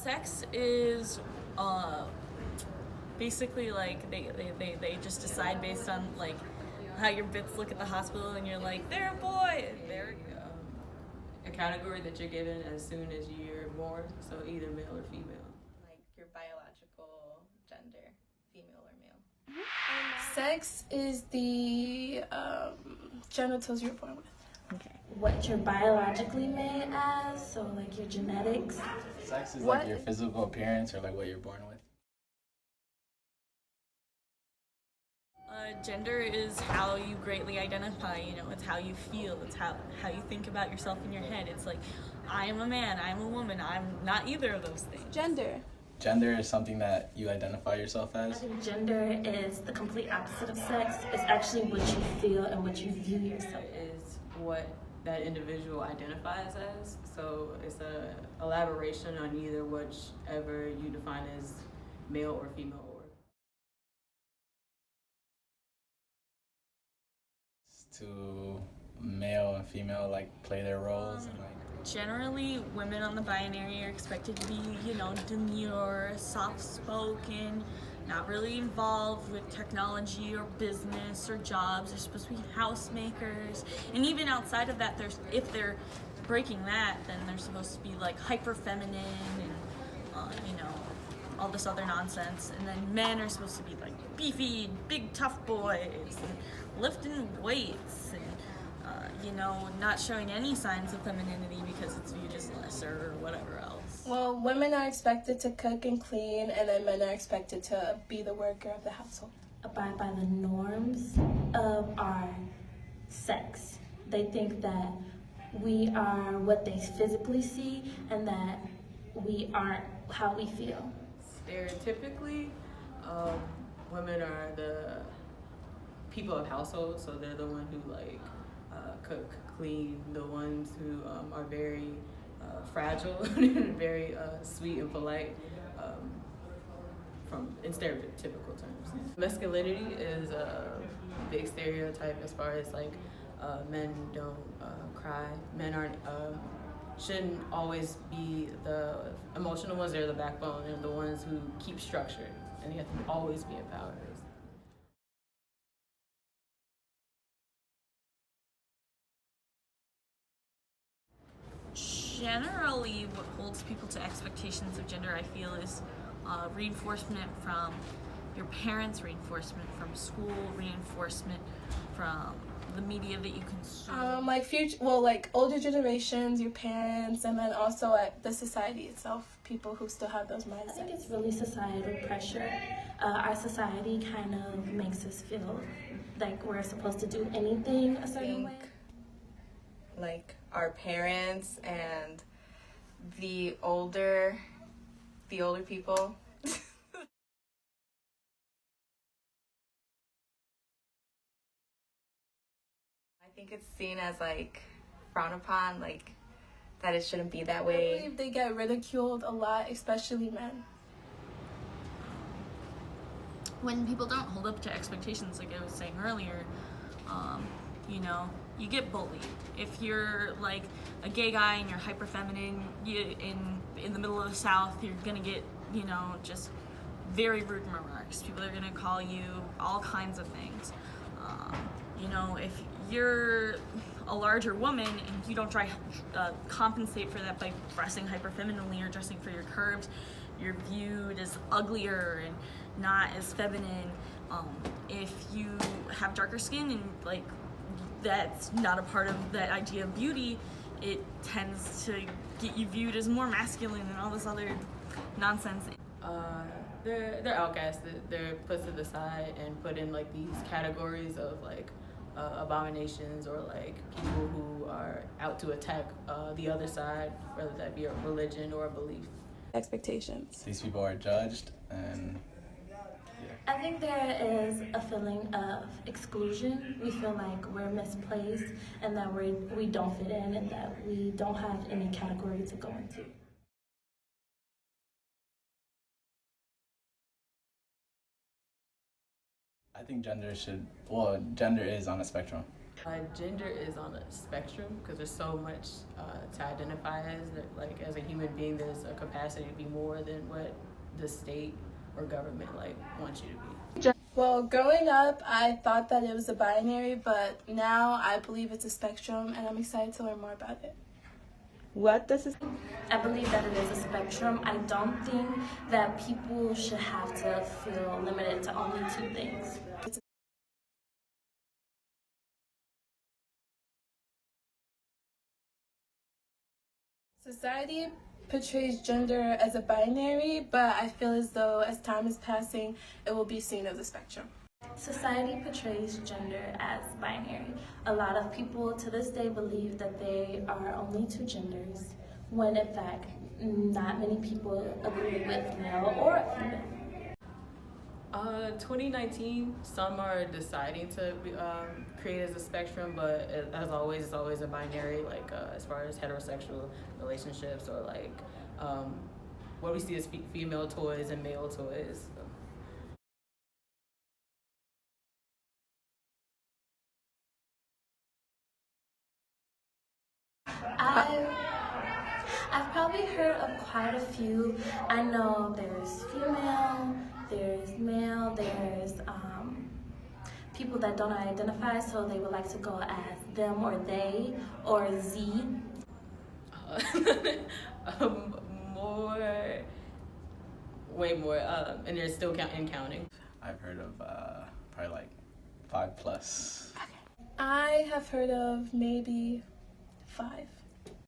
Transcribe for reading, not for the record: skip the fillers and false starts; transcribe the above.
Sex is basically like they just decide based on like how your bits look at the hospital, and you're like, they're a boy, and they're a category that you're given as soon as you're born, so either male or female. Like your biological gender, female or male. Sex is the genitals you're born with. okay. What you're biologically made as, so like your genetics. Sex is like your physical appearance or like what you're born with. Gender is how you greatly identify, you know, it's how you feel, it's how you think about yourself in your head. It's like, I am a man, I am a woman, I'm not either of those things. Gender. Gender is something that you identify yourself I as. think gender is the complete opposite of sex. It's actually what you feel and what you view yourself as. Is what that individual identifies as. So it's a elaboration on either whichever you define as male or female. To male and female like play their roles and like. Generally, women on the binary are expected to be, you know, demure, soft-spoken, not really involved with technology or business or jobs. They're supposed to be housemakers. And even outside of that, if they're breaking that, then they're supposed to be like hyper-feminine and, you know, all this other nonsense. And then men are supposed to be like beefy, big, tough boys and lifting weights and, you know, not showing any signs of femininity because it's viewed as lesser or whatever else. Well, women are expected to cook and clean, and then men are expected to be the worker of the household. Abide by the norms of our sex. They think that we are what they physically see and that we aren't how we feel. Stereotypically, women are the people of household, so they're the one who like cook, clean, the ones who are very fragile and very sweet and polite in stereotypical terms. Masculinity is a big stereotype as far as like men don't cry, men aren't shouldn't always be the emotional ones. They're the backbone. They're the ones who keep structure, and they have to always be empowered. Generally, what holds people to expectations of gender, I feel, is reinforcement from your parents, reinforcement from school, reinforcement from the media that you consume. Like older generations, your parents, and then also the society itself, people who still have those mindsets. I think it's really societal pressure. Our society kind of makes us feel like we're supposed to do anything a certain way. Like our parents and the older people. I think it's seen as like frowned upon, like that it shouldn't be that way. I believe they get ridiculed a lot, especially men. When people don't hold up to expectations, like I was saying earlier, you know, you get bullied. If you're like a gay guy and you're hyper feminine, in the middle of the South, you're gonna get, you know, just very rude remarks. People are gonna call you all kinds of things. You know, if you're a larger woman and you don't try compensate for that by dressing hyper femininely or dressing for your curves, you're viewed as uglier and not as feminine. If you have darker skin and like that's not a part of that idea of beauty, it tends to get you viewed as more masculine and all this other nonsense. They're outcasted. They're put to the side and put in like these categories of like abominations or like people who are out to attack the other side, whether that be a religion or a belief. Expectations. These people are judged and I think there is a feeling of exclusion. We feel like we're misplaced and that we don't fit in and that we don't have any category to go into. I think gender is on a spectrum. Gender is on a spectrum because there's so much to identify as. Like as a human being, there's a capacity to be more than what the state or government like wants you to be. Well, growing up, I thought that it was a binary, but now I believe it's a spectrum, and I'm excited to learn more about it. What does it? I believe that it is a spectrum. I don't think that people should have to feel limited to only two things. Society portrays gender as a binary, but I feel as though as time is passing, it will be seen as a spectrum. Society portrays gender as binary. A lot of people to this day believe that they are only two genders, when in fact, not many people agree with male or female. 2019, some are deciding to create as a spectrum, but as always, it's always a binary, like as far as heterosexual relationships or like what we see as female toys and male toys. So. I've probably heard of quite a few. I know there's female, there's male, there's people that don't identify, so they would like to go as them or they or Z. Way more, and they're still counting. I've heard of probably like 5+. I have heard of maybe 5.